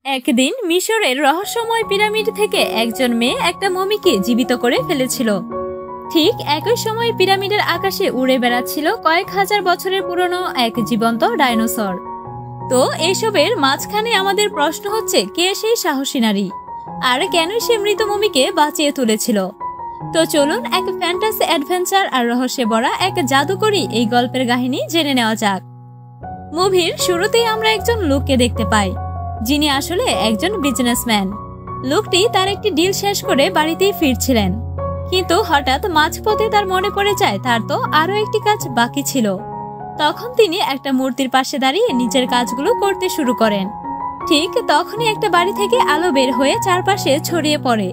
একদিন মিশরের রহস্যময় পিরামিড থেকে একজন মেয়ে একটা মমিকে জীবিত করে ফেলেছিল। ঠিক একই সময় পিরামিডের আকাশে উড়ে বেড়াচ্ছিল কয়েক হাজার বছরের পুরনো এক জীবন্ত ডাইনোসর। তো এসবের মাঝখানে আমাদের প্রশ্ন হচ্ছে, কে সেই সাহসী নারী আর কেন সে মৃত মমিকে বাঁচিয়ে তুলেছিল? তো চলুন এক ফ্যান্টাসি অ্যাডভেঞ্চার আর রহস্যে ভরা এক জাদুকরী এই গল্পের কাহিনী জেনে নেওয়া যাক। মুভির শুরুতেই আমরা একজন লোককে দেখতে পাই, যিনি আসলে একজন বিজনেসম্যান। লোকটি তার একটি ডিল শেষ করে বাড়িতেই ফিরছিলেন, কিন্তু হঠাৎ মাঝপথে তার মনে পড়ে যায় তার তো আরো একটি কাজ বাকি ছিল। তখন তিনি একটা মূর্তির পাশে দাঁড়িয়ে নিজের কাজগুলো করতে শুরু করেন। ঠিক তখনই একটা বাড়ি থেকে আলো বের হয়ে চারপাশে ছড়িয়ে পড়ে।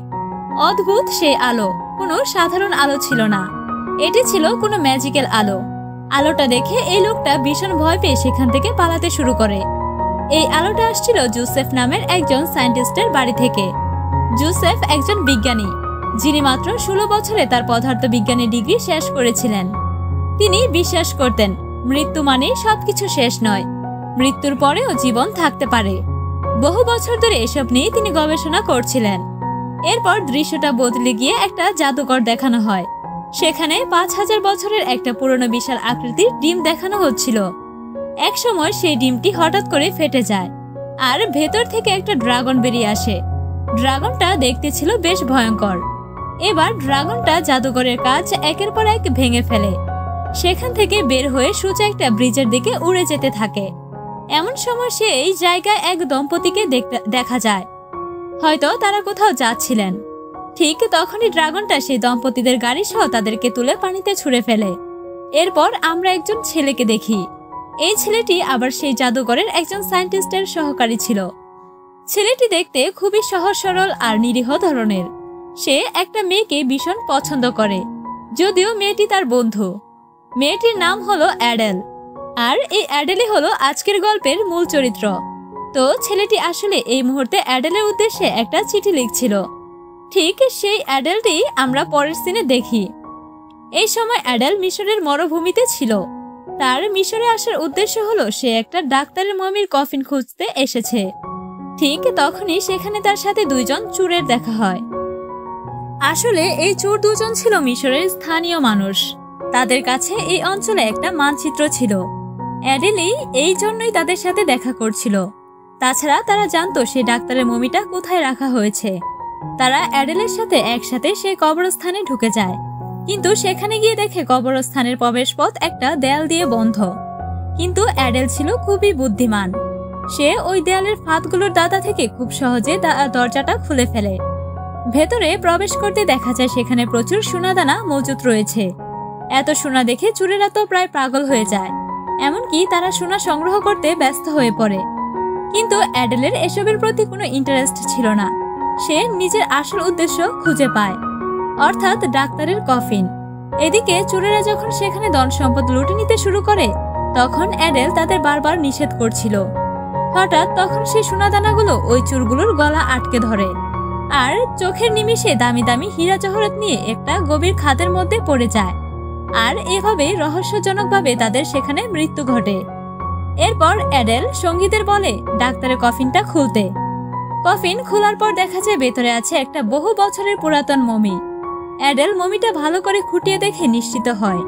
অদ্ভুত সেই আলো কোনো সাধারণ আলো ছিল না, এটি ছিল কোনো ম্যাজিক্যাল আলো। আলোটা দেখে এই লোকটা ভীষণ ভয় পেয়ে সেখান থেকে পালাতে শুরু করে। এই আলোটা আসছিল জোসেফ নামের একজন সায়েন্টিস্টের বাড়ি থেকে। জোসেফ একজন বিজ্ঞানী, যিনি মাত্র 16 বছরে তার পদার্থ বিজ্ঞানী ডিগ্রি শেষ করেছিলেন। তিনি বিশ্বাস করতেন মৃত্যু মানেই সবকিছু শেষ নয়, মৃত্যুর পরেও জীবন থাকতে পারে। বহু বছর ধরে এসব নিয়ে তিনি গবেষণা করছিলেন। এরপর দৃশ্যটা বদলে গিয়ে একটা জাদুঘর দেখানো হয়। সেখানে 5000 বছরের একটা পুরনো বিশাল আকৃতির ডিম দেখানো হচ্ছিল। একসময় সেই ডিমটি হঠাৎ করে ফেটে যায় আর ভেতর থেকে একটা ড্রাগন বেরিয়ে আসে। ড্রাগনটা দেখতে ছিল বেশ ভয়ঙ্কর। এবার ড্রাগনটা জাদুঘরের কাজ একের পর এক ভেঙে ফেলে। সেখান থেকে বের হয়ে সোজা একটা ব্রিজের দিকে উড়ে যেতে থাকে। এমন সময় সে এই জায়গায় এক দম্পতিকে দেখা যায়, হয়তো তারা কোথাও যাচ্ছিলেন। ঠিক তখনই ড্রাগনটা সেই দম্পতিদের গাড়ি সহ তাদেরকে তুলে পানিতে ছুঁড়ে ফেলে। এরপর আমরা একজন ছেলেকে দেখি। এই ছেলেটি আবার সেই জাদুঘরের একজন সায়েন্টিস্টের সহকারী ছিল। ছেলেটি দেখতে খুবই সহজ সরল আর নিরীহ ধরনের। সে একটা মেয়েকে ভীষণ পছন্দ করে, যদিও মেয়েটি তার বন্ধু। মেয়েটির নাম হলো অ্যাডেল, আর এই অ্যাডেলই হলো আজকের গল্পের মূল চরিত্র। তো ছেলেটি আসলে এই মুহূর্তে অ্যাডেলের উদ্দেশ্যে একটা চিঠি লিখছিল। ঠিক সেই অ্যাডেলটি আমরা পরের সিনে দেখি। এই সময় অ্যাডেল মিশরের মরুভূমিতে ছিল। তার মিশরে আসার উদ্দেশ্য হলো সে একটা ডাক্তারের মমির কফিন খুঁজতে এসেছে। ঠিক তখনই সেখানে তার সাথে দুইজন চোরের দেখা হয়। আসলে এই চোর দুজন ছিল মিশরের স্থানীয় মানুষ। তাদের কাছে এই অঞ্চলে একটা মানচিত্র ছিল। অ্যাডেলই এই জন্যই তাদের সাথে দেখা করছিল। তাছাড়া তারা জানতো সেই ডাক্তারের মমিটা কোথায় রাখা হয়েছে। তারা অ্যাডেলের সাথে একসাথে সেই কবরস্থানে ঢুকে যায়, কিন্তু সেখানে গিয়ে দেখে কবরস্থানের প্রবেশপথ একটা দেয়াল দিয়ে বন্ধ। কিন্তু অ্যাডেল ছিল খুবই বুদ্ধিমান। সে ওই দেয়ালের ফাঁকগুলোর দাতা থেকে খুব সহজে দরজাটা খুলে ফেলে। ভেতরে প্রবেশ করতে দেখা যায় সেখানে প্রচুর সোনাদানা মজুদ রয়েছে। এত সোনা দেখে চোরেরা তো প্রায় পাগল হয়ে যায়, এমনকি তারা সোনা সংগ্রহ করতে ব্যস্ত হয়ে পড়ে। কিন্তু অ্যাডেলের এসবের প্রতি কোনো ইন্টারেস্ট ছিল না। সে নিজের আসল উদ্দেশ্য খুঁজে পায়, অর্থাৎ ডাক্তারের কফিন। এদিকে চোরেরা যখন সেখানে ধন সম্পদ লুটে নিতে শুরু করে, তখন অ্যাডেল তাদের বারবার নিষেধ করছিল। হঠাৎ তখন সেই সোনাদানাগুলো ওই চোরগুলোর গলা আটকে ধরে, আর চোখের নিমিষে দামি দামি হীরা জহরত নিয়ে একটা গভীর খাদের মধ্যে পড়ে যায়। আর এভাবে রহস্যজনকভাবে তাদের সেখানে মৃত্যু ঘটে। এরপর অ্যাডেল সঙ্গীদের বলে ডাক্তারের কফিনটা খুলতে। কফিন খোলার পর দেখা যায় ভেতরে আছে একটা বহু বছরের পুরাতন মমি। অ্যাডেল মমিটা ভালো করে খুঁটিয়ে দেখে নিশ্চিত হয়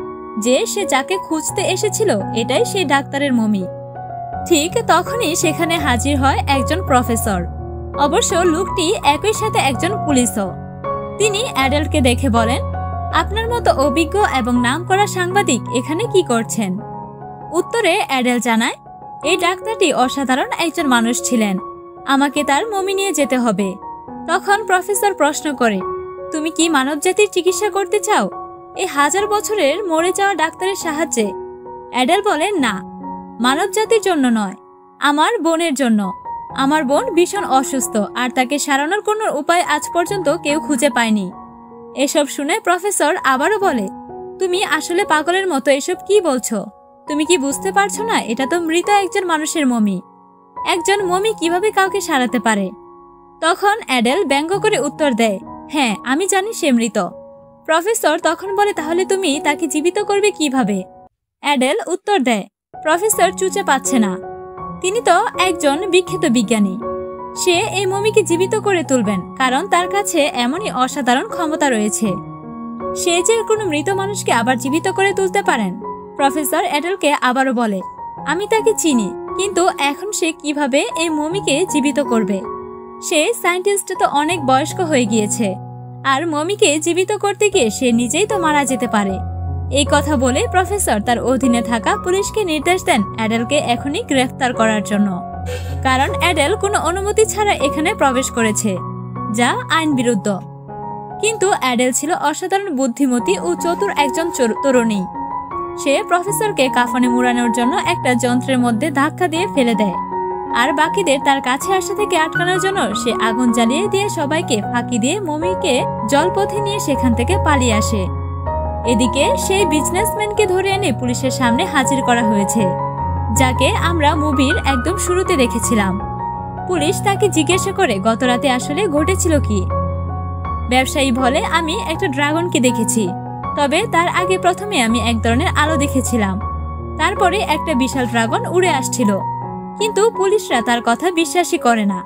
যে সে যাকে খুঁজতে এসেছিল এটাই সেই ডাক্তারের মমি। ঠিক তখনই সেখানে হাজির হয় একজন প্রফেসর। অবশ্য লোকটি একই সাথে একজন পুলিশও। তিনি অ্যাডেলকে দেখে বলেন, আপনার মতো অভিজ্ঞ এবং নামকরা সাংবাদিক এখানে কি করছেন? উত্তরে অ্যাডেল জানায়, এই ডাক্তারটি অসাধারণ একজন মানুষ ছিলেন, আমাকে তার মমি নিয়ে যেতে হবে। তখন প্রফেসর প্রশ্ন করে, তুমি কি মানবজাতির চিকিৎসা করতে চাও এই 1000 বছরের মরে যাওয়া ডাক্তারের সাহায্যে? অ্যাডেল বলে, না, মানবজাতির জন্য নয়, আমার বোনের জন্য। আমার বোন ভীষণ অসুস্থ আর তাকে সারানোর কোনো উপায় আজ পর্যন্ত কেউ খুঁজে পায়নি। এসব শুনে প্রফেসর আবারও বলে, তুমি আসলে পাগলের মতো এসব কি বলছো? তুমি কি বুঝতে পারছো না এটা তো মৃত একজন মানুষের মমি। একজন মমি কিভাবে কাউকে সারাতে পারে? তখন অ্যাডেল ব্যঙ্গ করে উত্তর দেয়, হ্যাঁ, আমি জানি সে মৃত। প্রফেসর তখন বলে, তাহলে তুমি তাকে জীবিত করবে কিভাবে? অ্যাডেল উত্তর দেয়, প্রফেসর চুচে পাচ্ছে না, তিনি তো একজন বিখ্যাত বিজ্ঞানী। সে এই মমিকে জীবিত করে তুলবেন, কারণ তার কাছে এমনই অসাধারণ ক্ষমতা রয়েছে। সে যে কোনো মৃত মানুষকে আবার জীবিত করে তুলতে পারেন। প্রফেসর অ্যাডেলকে আবারও বলে, আমি তাকে চিনি, কিন্তু এখন সে কিভাবে এই মমিকে জীবিত করবে? সে সায়েন্টিস্ট তো অনেক বয়স্ক হয়ে গিয়েছে, আর মমিকে জীবিত করতে গিয়ে সে নিজেই তো মারা যেতে পারে। এই কথা বলে প্রফেসর তার অধীনে থাকা পুলিশকে নির্দেশ দেন অ্যাডেলকে এখনই গ্রেফতার করার জন্য, কারণ অ্যাডেল কোনো অনুমতি ছাড়া এখানে প্রবেশ করেছে, যা আইন বিরুদ্ধ। কিন্তু অ্যাডেল ছিল অসাধারণ বুদ্ধিমতী ও চতুর একজন তরুণী। সে প্রফেসরকে কাফনে মুড়ানোর জন্য একটা যন্ত্রের মধ্যে ধাক্কা দিয়ে ফেলে দেয়, আর বাকিদের তার কাছে আসা থেকে আটকানোর জন্য সে আগুন জ্বালিয়ে দিয়ে সবাইকে ফাঁকি দিয়ে মমিকে জলপথে নিয়ে সেখান থেকে পালিয়ে আসে। এদিকে সেই বিজনেসম্যানকে ধরে এনে পুলিশের সামনে হাজির করা হয়েছে, যাকে আমরা মুভির একদম শুরুতে দেখেছিলাম। পুলিশ তাকে জিজ্ঞাসা করে গতরাতে আসলে ঘটেছিল কি। ব্যবসায়ী বলে, আমি একটা ড্রাগনকে দেখেছি, তবে তার আগে প্রথমে আমি এক ধরনের আলো দেখেছিলাম, তারপরে একটা বিশাল ড্রাগন উড়ে আসছিল। কিন্তু পুলিশরা তার কথা বিশ্বাসই করে না,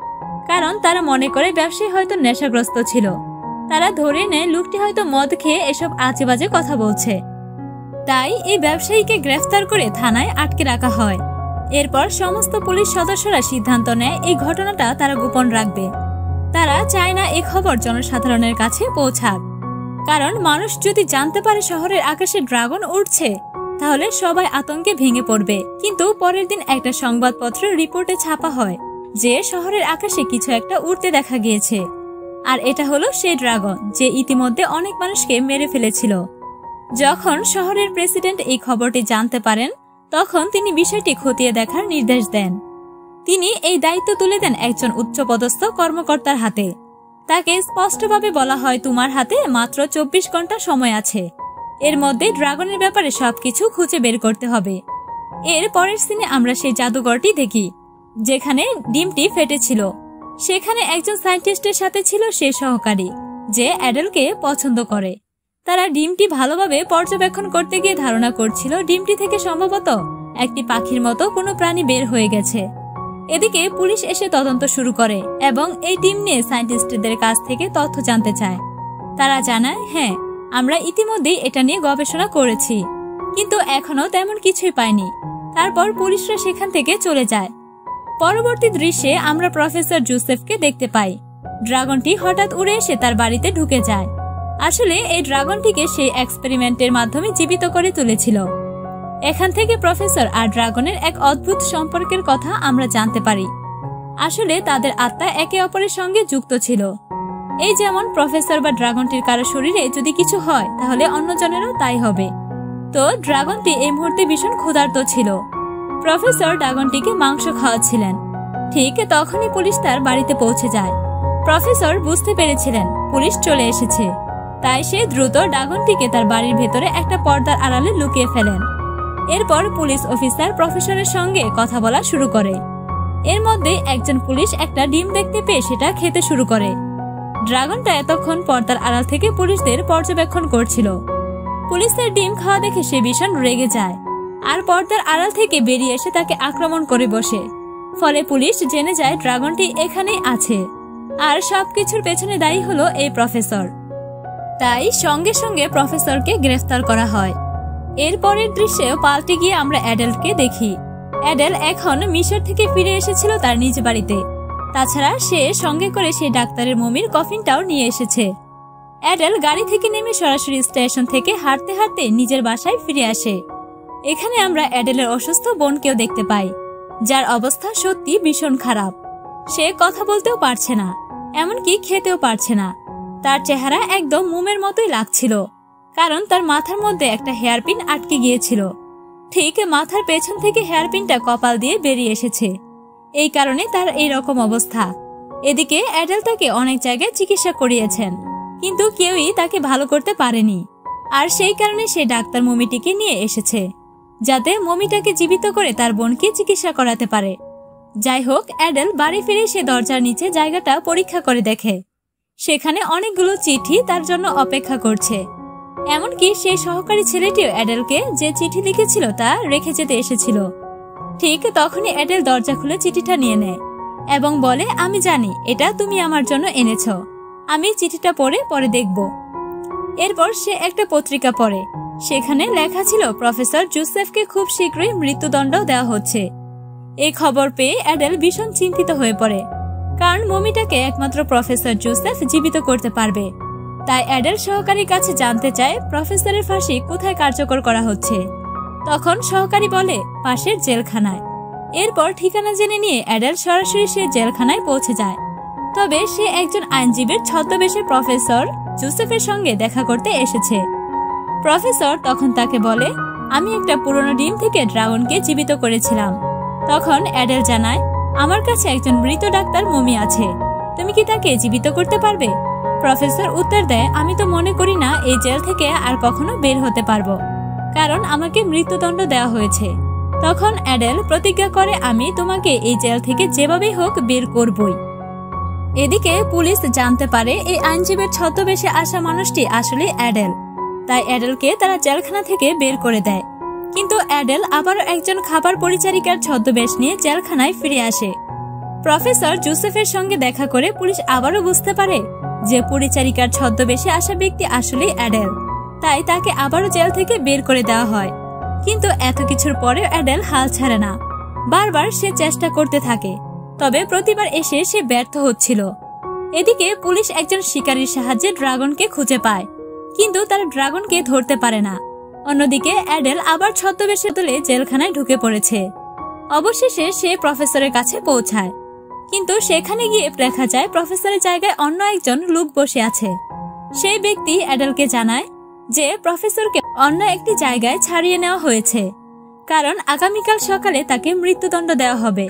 কারণ তারা মনে করে ব্যবসায়ী হয়তো নেশাগ্রস্ত ছিল। তারা ধরে নেয় লোকটি হয়তো মদ খেয়ে এসব আজেবাজে কথা বলছে। তাই এই ব্যবসায়ীকে গ্রেফতার করে থানায় আটকে রাখা হয়। এরপর সমস্ত পুলিশ সদস্যরা সিদ্ধান্ত নেয় এই ঘটনাটা তারা গোপন রাখবে। তারা চায় না এই খবর জনসাধারণের কাছে পৌঁছাক, কারণ মানুষ যদি জানতে পারে শহরের আকাশে ড্রাগন উড়ছে, তাহলে সবাই আতঙ্কে ভেঙে পড়বে। কিন্তু পরের দিন একটা সংবাদপত্রের রিপোর্টে ছাপা হয় যে শহরের আকাশে কিছু একটা উড়তে দেখা গিয়েছে, আর এটা হলো সেই ড্রাগন যে ইতিমধ্যে অনেক মানুষকে মেরে ফেলেছিল। যখন শহরের প্রেসিডেন্ট এই খবরটি জানতে পারেন, তখন তিনি বিষয়টি খতিয়ে দেখার নির্দেশ দেন। তিনি এই দায়িত্ব তুলে দেন একজন উচ্চপদস্থ কর্মকর্তার হাতে। তাকে স্পষ্টভাবে বলা হয়, তোমার হাতে মাত্র 24 ঘন্টা সময় আছে, এর মধ্যে ড্রাগনের ব্যাপারে সবকিছু খুঁজে বের করতে হবে। এর পরের সিনে আমরা সেই জাদুঘরটি দেখি যেখানে ডিমটি ফেটেছিল। সেখানে একজন সায়েন্টিস্টের সাথে ছিল সে সহকারী যে অ্যাডেলকে পছন্দ করে। তারা ডিমটি ভালোভাবে পর্যবেক্ষণ করতে গিয়ে ধারণা করছিল ডিমটি থেকে সম্ভবত একটি পাখির মতো কোনো প্রাণী বের হয়ে গেছে। এদিকে পুলিশ এসে তদন্ত শুরু করে এবং এই ডিম নিয়ে সায়েন্টিস্টদের কাছ থেকে তথ্য জানতে চায়। তারা জানায়, হ্যাঁ, আমরা ইতিমধ্যেই এটা নিয়ে গবেষণা করেছি, কিন্তু এখনো তেমন কিছুই পাইনি। তারপর পুলিশরা সেখান থেকে চলে যায়। পরবর্তী দৃশ্যে আমরা প্রফেসর জোসেফকে দেখতে পাই। ড্রাগনটি হঠাৎ উড়ে এসে তার বাড়িতে ঢুকে যায়। আসলে এই ড্রাগনটিকে সেই এক্সপেরিমেন্টের মাধ্যমে জীবিত করে তুলেছিল। এখান থেকে প্রফেসর আর ড্রাগনের এক অদ্ভুত সম্পর্কের কথা আমরা জানতে পারি। আসলে তাদের আত্মা একে অপরের সঙ্গে যুক্ত ছিল। এই যেমন প্রফেসর বা ড্রাগনটির কারো শরীরে যদি কিছু হয়, তাহলে অন্যজনেরও তাই হবে। তো ড্রাগনটি এই মুহূর্তে ভীষণ ক্ষুধার্ত ছিল। প্রফেসর ড্রাগনটিকে মাংস খাওয়াচ্ছিলেন। ঠিক তখনই পুলিশ তার বাড়িতে পৌঁছে যায়। প্রফেসর বুঝতে পেরেছিলেন পুলিশ চলে এসেছে, তাই সে দ্রুত ড্রাগনটিকে তার বাড়ির ভেতরে একটা পর্দার আড়ালে লুকিয়ে ফেলেন। এরপর পুলিশ অফিসার প্রফেসরের সঙ্গে কথা বলা শুরু করে। এর মধ্যে একজন পুলিশ একটা ডিম দেখতে পেয়ে সেটা খেতে শুরু করে। ড্রাগনটা এতক্ষণ পর্দার আড়াল থেকে পুলিশদের পর্যবেক্ষণ করছিল। পুলিশের ডিম খাওয়া দেখে সে ভীষণ রেগে যায় আর পর্দার আড়াল থেকে বেরিয়ে এসে তাকে আক্রমণ করে বসে। ফলে পুলিশ জেনে যায় ড্রাগনটি এখানেই আছে, আর সবকিছুর পেছনে দায়ী হলো এই প্রফেসর। তাই সঙ্গে সঙ্গে প্রফেসরকে গ্রেফতার করা হয়। এরপরের দৃশ্যেও পাল্টে গিয়ে আমরা অ্যাডেলকে দেখি। অ্যাডেল এখন মিশর থেকে ফিরে এসেছিল তার নিজ বাড়িতে। তাছাড়া সে সঙ্গে করে সেই ডাক্তারের মমির কফিনটাও নিয়ে এসেছে। অ্যাডেল গাড়ি থেকে নেমে সরাসরি স্টেশন থেকে হাঁটতে হাঁটতে নিজের বাসায় ফিরে আসে। এখানে আমরা অ্যাডেলের অসুস্থ বোনকেও দেখতে পাই, যার অবস্থা সত্যি ভীষণ খারাপ। সে কথা বলতেও পারছে না, এমনকি খেতেও পারছে না। তার চেহারা একদম মোমের মতোই লাগছিল, কারণ তার মাথার মধ্যে একটা হেয়ারপিন আটকে গিয়েছিল। ঠিক মাথার পেছন থেকে হেয়ারপিনটা কপাল দিয়ে বেরিয়ে এসেছে, এই কারণে তার এই রকম অবস্থা। এদিকে অ্যাডেল তাকে অনেক জায়গায় চিকিৎসা করিয়েছেন, কিন্তু কেউই তাকে ভালো করতে পারেনি। আর সেই কারণে সে ডাক্তার মমিটিকে নিয়ে এসেছে, যাতে মমিটাকে জীবিত করে তার বোনকে চিকিৎসা করাতে পারে। যাই হোক, অ্যাডেল বাড়ি ফিরে সে দরজার নিচে জায়গাটা পরীক্ষা করে দেখে। সেখানে অনেকগুলো চিঠি তার জন্য অপেক্ষা করছে। এমনকি সেই সহকারী ছেলেটিও অ্যাডেলকে যে চিঠি লিখেছিল তা রেখে যেতে এসেছিল। ঠিক তখনই অ্যাডেল দরজা খুলে চিঠিটা নিয়ে নেয় এবং বলে, আমি জানি এটা তুমি আমার জন্য এনেছো, আমি চিঠিটা পরে দেখব। এরপর সে একটা পত্রিকা পড়ে, সেখানে লেখা ছিল প্রফেসর জোসেফকে খুব শীঘ্রই মৃত্যুদণ্ড দেওয়া হচ্ছে। এই খবর পেয়ে অ্যাডেল ভীষণ চিন্তিত হয়ে পড়ে, কারণ মমিটাকে একমাত্র প্রফেসর জোসেফ জীবিত করতে পারবে। তাই অ্যাডেল সহকারীর কাছে জানতে চায় প্রফেসরের ফাঁসি কোথায় কার্যকর করা হচ্ছে। তখন সহকারী বলে, পাশের জেলখানায়। এরপর ঠিকানা জেনে নিয়ে অ্যাডেল সরাসরি সে জেলখানায় পৌঁছে যায়। তবে সে একজন আইনজীবীর ছদ্মবেশে প্রফেসর জোসেফের সঙ্গে দেখা করতে এসেছে। প্রফেসর তখন তাকে বলে, আমি একটা পুরনো ডিম থেকে ড্রাগনকে জীবিত করেছিলাম। তখন অ্যাডেল জানায়, আমার কাছে একজন মৃত ডাক্তার মমি আছে, তুমি কি তাকে জীবিত করতে পারবে? প্রফেসর উত্তর দেয়, আমি তো মনে করি না এই জেল থেকে আর কখনো বের হতে পারবো, কারণ আমাকে মৃত্যুদণ্ড দেওয়া হয়েছে। তখন অ্যাডেল প্রতিজ্ঞা করে, আমি তোমাকে এই জেল থেকে যেভাবেই হোক বের করবই। এদিকে পুলিশ জানতে পারে এই আইনজীবীর ছদ্মবেশে আসা মানুষটি আসলে অ্যাডেল। তাই অ্যাডেলকে তারা জেলখানা থেকে বের করে দেয়। কিন্তু অ্যাডেল আবারও একজন খাবার পরিচারিকার ছদ্মবেশ নিয়ে জেলখানায় ফিরে আসে। প্রফেসর জোসেফের সঙ্গে দেখা করে পুলিশ আবারও বুঝতে পারে যে পরিচারিকার ছদ্মবেশে আসা ব্যক্তি আসলে অ্যাডেল। তাই তাকে আবারও জেল থেকে বের করে দেওয়া হয়। কিন্তু এত কিছুর পরেও অ্যাডেল হাল ছাড়ে না, বারবার সে চেষ্টা করতে থাকে, তবে প্রতিবার এসে সে ব্যর্থ হচ্ছিল। এদিকে পুলিশ একজন শিকারীর সাহায্যে ড্রাগনকে খুঁজে পায়, কিন্তু তারা ড্রাগনকে ধরতে পারে না। অন্যদিকে অ্যাডেল আবার ছদ্মবেশে তুলে জেলখানায় ঢুকে পড়েছে। অবশেষে সে প্রফেসরের কাছে পৌঁছায়, কিন্তু সেখানে গিয়ে দেখা যায় প্রফেসরের জায়গায় অন্য একজন লোক বসে আছে। সেই ব্যক্তি অ্যাডেলকে জানায় যে প্রফেসরকে অন্য একটি জায়গায় ছাড়িয়ে নেওয়া হয়েছে, কারণ আগামীকাল সকালে তাকে মৃত্যুদণ্ড দেওয়া হবে।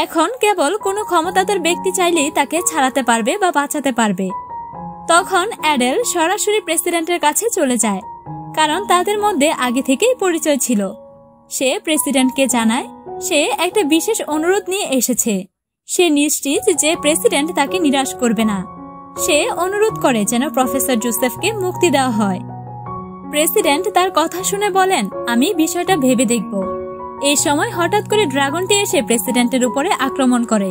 এখন কেবল কোনো ক্ষমতাধর ব্যক্তি চাইলেই তাকে ছাড়াতে পারবে বা বাঁচাতে পারবে। তখন অ্যাডেল সরাসরি প্রেসিডেন্টের কাছে চলে যায়, কারণ তাদের মধ্যে আগে থেকেই পরিচয় ছিল। সে প্রেসিডেন্টকে জানায় সে একটা বিশেষ অনুরোধ নিয়ে এসেছে। সে নিশ্চিত যে প্রেসিডেন্ট তাকে নিরাশ করবে না। সে অনুরোধ করে যেন প্রফেসর জোসেফকে মুক্তি দেওয়া হয়। প্রেসিডেন্ট তার কথা শুনে বলেন, আমি বিষয়টা ভেবে দেখব। এই সময় হঠাৎ করে ড্রাগনটি এসে প্রেসিডেন্টের উপরে আক্রমণ করে।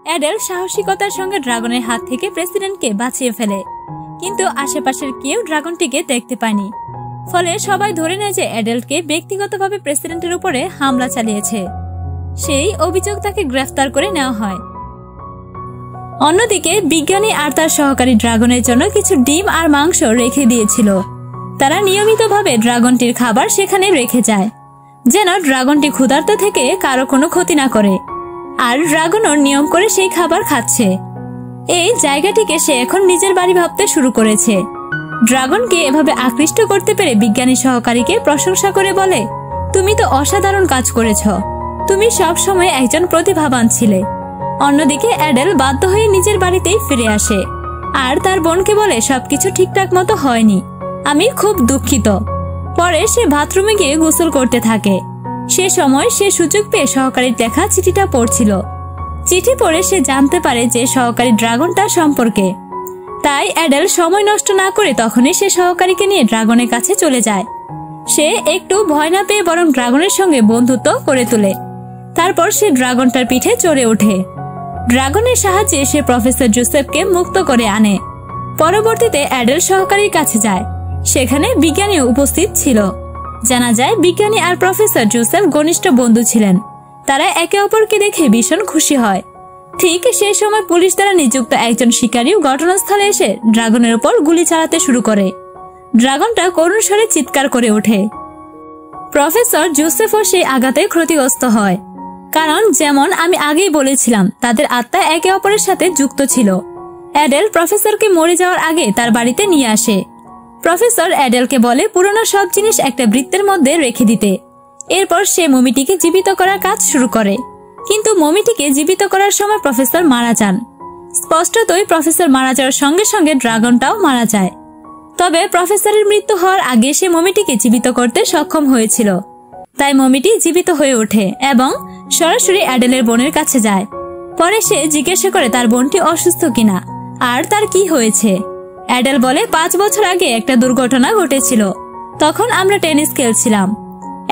অ্যাডেল সাহসিকতার সঙ্গে ড্রাগনের হাত থেকে প্রেসিডেন্টকে বাঁচিয়ে ফেলে, কিন্তু আশেপাশের কেউ ড্রাগনটিকে দেখতে পায়নি। ফলে সবাই ধরে নেয় যে অ্যাডেলকে ব্যক্তিগতভাবে প্রেসিডেন্টের উপরে হামলা চালিয়েছে। সেই অভিযোগ তাকে গ্রেফতার করে নেওয়া হয়। অন্যদিকে বিজ্ঞানী আর তার সহকারী ড্রাগনের জন্য কিছু ডিম আর মাংস রেখে দিয়েছিল। তারা নিয়মিতভাবে ড্রাগনটির খাবার সেখানে রেখে যায়, যেন ড্রাগনটি ক্ষুধার্ত থেকে কারো কোনো ক্ষতি না করে। আর ড্রাগনও নিয়ম করে সেই খাবার খাচ্ছে। এই জায়গাটিকে সে এখন নিজের বাড়ি ভাবতে শুরু করেছে। ড্রাগনকে এভাবে আকৃষ্ট করতে পেরে বিজ্ঞানী সহকারীকে প্রশংসা করে বলে, তুমি তো অসাধারণ কাজ করেছ, তুমি সব সময় একজন প্রতিভাবান ছিলে। অন্যদিকে অ্যাডেল বাধ্য হয়ে নিজের বাড়িতেই ফিরে আসে আর তার বোনকে বলে, সবকিছু ঠিকঠাক মতো হয়নি, আমি খুব দুঃখিত। পরে সে বাথরুমে গিয়ে গোসল করতে থাকে। সে সময় সে সুযোগ পেয়ে সহকারীর লেখা চিঠিটা পড়ছিল। চিঠি পড়ে সে জানতে পারে যে সহকারী ড্রাগনটা সম্পর্কে। তাই অ্যাডেল সময় নষ্ট না করে তখনই সে সহকারীকে নিয়ে ড্রাগনের কাছে চলে যায়। সে একটু ভয় না পেয়ে বরং ড্রাগনের সঙ্গে বন্ধুত্ব করে তোলে। তারপর সে ড্রাগনটার পিঠে চড়ে ওঠে। ড্রাগনের সাহায্যে সে প্রফেসর জোসেফকে মুক্ত করে আনে। পরবর্তীতে অ্যাডেল সহকারীর কাছে যায়, সেখানে বিজ্ঞানী উপস্থিত ছিল। জানা যায় বিজ্ঞানী আর প্রফেসর জোসেফ ঘনিষ্ঠ বন্ধু ছিলেন। তারা একে অপরকে দেখে ভীষণ খুশি হয়। ঠিক সেই সময় পুলিশ দ্বারা নিযুক্ত একজন শিকারীও ঘটনাস্থলে এসে ড্রাগনের উপর গুলি চালাতে শুরু করে। ড্রাগনটা করুণ স্বরে চিৎকার করে ওঠে। প্রফেসর জোসেফও সেই আঘাতে ক্ষতিগ্রস্ত হয়, কারণ যেমন আমি আগেই বলেছিলাম তাদের আত্মা একে অপরের সাথে যুক্ত ছিল। অ্যাডেল প্রফেসরকে মরে যাওয়ার আগে তার বাড়িতে নিয়ে আসে। প্রফেসর অ্যাডেলকে বলে পুরনো সব জিনিস একটা বৃত্তের মধ্যে রেখে দিতে। এরপর সে মমিটিকে জীবিত করার কাজ শুরু করে, কিন্তু মমিটিকে জীবিত করার সময় প্রফেসর মারা যান। স্পষ্টতই প্রফেসর মারা যাওয়ার সঙ্গে সঙ্গে ড্রাগনটাও মারা যায়। তবে প্রফেসরের মৃত্যু হওয়ার আগে সে মমিটিকে জীবিত করতে সক্ষম হয়েছিল। তাই মমিটি জীবিত হয়ে ওঠে এবং সরাসরি অ্যাডেলের বোনের কাছে যায়। পরে সে জিজ্ঞাসা করে তার বোনটি অসুস্থ কিনা আর তার কি হয়েছে। অ্যাডেল বলে 5 বছর আগে একটা দুর্ঘটনা ঘটেছিল। তখন আমরা টেনিস খেলছিলাম,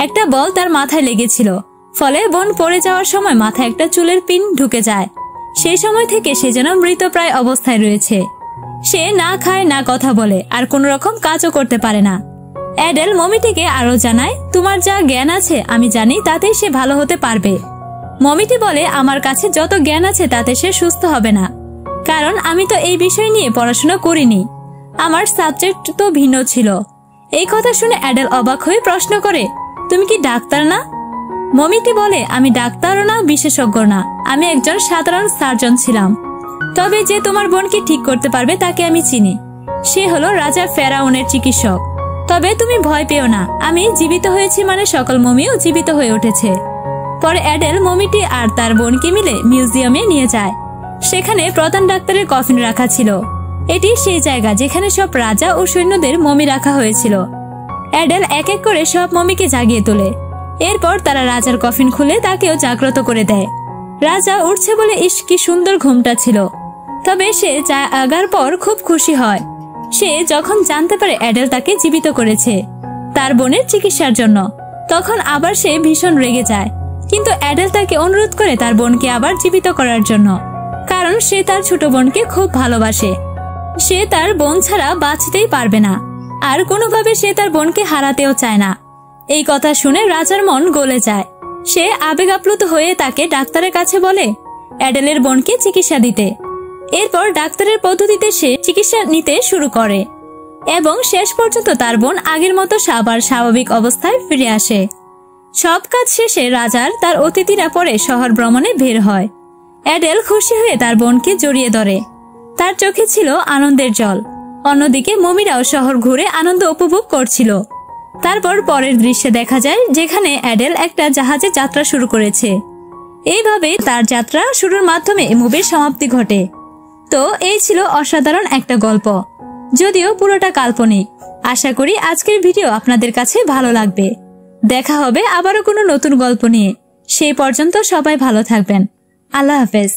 একটা বল তার মাথায় লেগেছিল। ফলে বোন পড়ে যাওয়ার সময় মাথায় একটা চুলের পিন ঢুকে যায় সেই সময় থেকে সে যেন মৃতপ্রায় অবস্থায় রয়েছে। সে না খায় না কথা বলে আর কোনো রকম কাজও করতে পারে না। অ্যাডেল মমিটিকে আরো জানায়, তোমার যা জ্ঞান আছে আমি জানি তাতেই সে ভালো হতে পারবে। মমিটি বলে, আমার কাছে যত জ্ঞান আছে তাতে সে সুস্থ হবে না, কারণ আমি তো এই বিষয় নিয়ে পড়াশোনা করিনি, আমার সাবজেক্ট তো ভিন্ন ছিল। এই কথা শুনে অ্যাডেল অবাক হয়ে প্রশ্ন করে, তুমি কি ডাক্তার না? মমিটি বলে, আমি ডাক্তারও না, বিশেষজ্ঞ না, আমি একজন সাধারণ সার্জন ছিলাম। তবে যে তোমার বোনকে ঠিক করতে পারবে তাকে আমি চিনি। সে হলো রাজা ফেরাউনের চিকিৎসক। তবে তুমি ভয় পেও না, আমি জীবিত হয়েছি মানে সকল মমিও জীবিত হয়ে উঠেছে। পরে অ্যাডেল মমিটি আর তার বোনকে মিলে মিউজিয়ামে নিয়ে যায়। সেখানে প্রধান ডাক্তারের কফিন রাখা ছিল। এটি সেই জায়গা যেখানে সব রাজা ও সৈন্যদের মমি রাখা হয়েছিল। অ্যাডেল এক এক করে সব মমিকে জাগিয়ে তোলে। এরপর তারা রাজার কফিন খুলে তাকেও জাগ্রত করে দেয়। রাজা উঠছে বলে ইস কি সুন্দর ঘুমটা ছিল। তবে সে জাগার পর খুব খুশি হয়। সে যখন জানতে পারে অ্যাডেল তাকে জীবিত করেছে তার বোনের চিকিৎসার জন্য, তখন আবার সে ভীষণ রেগে যায়। কিন্তু অ্যাডেল তাকে অনুরোধ করে তার বোনকে আবার জীবিত করার জন্য, কারণ সে তার ছোট বোনকে খুব ভালোবাসে। সে তার বোন ছাড়া বাঁচতেই পারবে না, আর কোনোভাবে সে তার বোনকে হারাতেও চায় না। এই কথা শুনে রাজার মন গলে যায়। সে আবেগ আপ্লুত হয়ে তাকে ডাক্তারের কাছে বলে অ্যাডেলের বোনকে চিকিৎসা দিতে। এরপর ডাক্তারের পদ্ধতিতে সে চিকিৎসা নিতে শুরু করে এবং শেষ পর্যন্ত তার বোন আগের মতো আবার স্বাভাবিক অবস্থায় ফিরে আসে। সব কাজ শেষে রাজার তার অতিথিরা পরে শহর ভ্রমণে বের হয়। অ্যাডেল খুশি হয়ে তার বোনকে জড়িয়ে ধরে। তার চোখে ছিল আনন্দের জল। অন্যদিকে মমিরাও শহর ঘুরে আনন্দ উপভোগ করছিল। তারপর পরের দৃশ্যে দেখা যায় যেখানে অ্যাডেল একটা জাহাজে যাত্রা শুরু করেছে। এইভাবে তার যাত্রা শুরুর মাধ্যমে মুভির সমাপ্তি ঘটে। তো এই ছিল অসাধারণ একটা গল্প, যদিও পুরোটা কাল্পনিক। আশা করি আজকের ভিডিও আপনাদের কাছে ভালো লাগবে। দেখা হবে আবারও কোনো নতুন গল্প নিয়ে। সেই পর্যন্ত সবাই ভালো থাকবেন। আল্লাহ হাফেজ।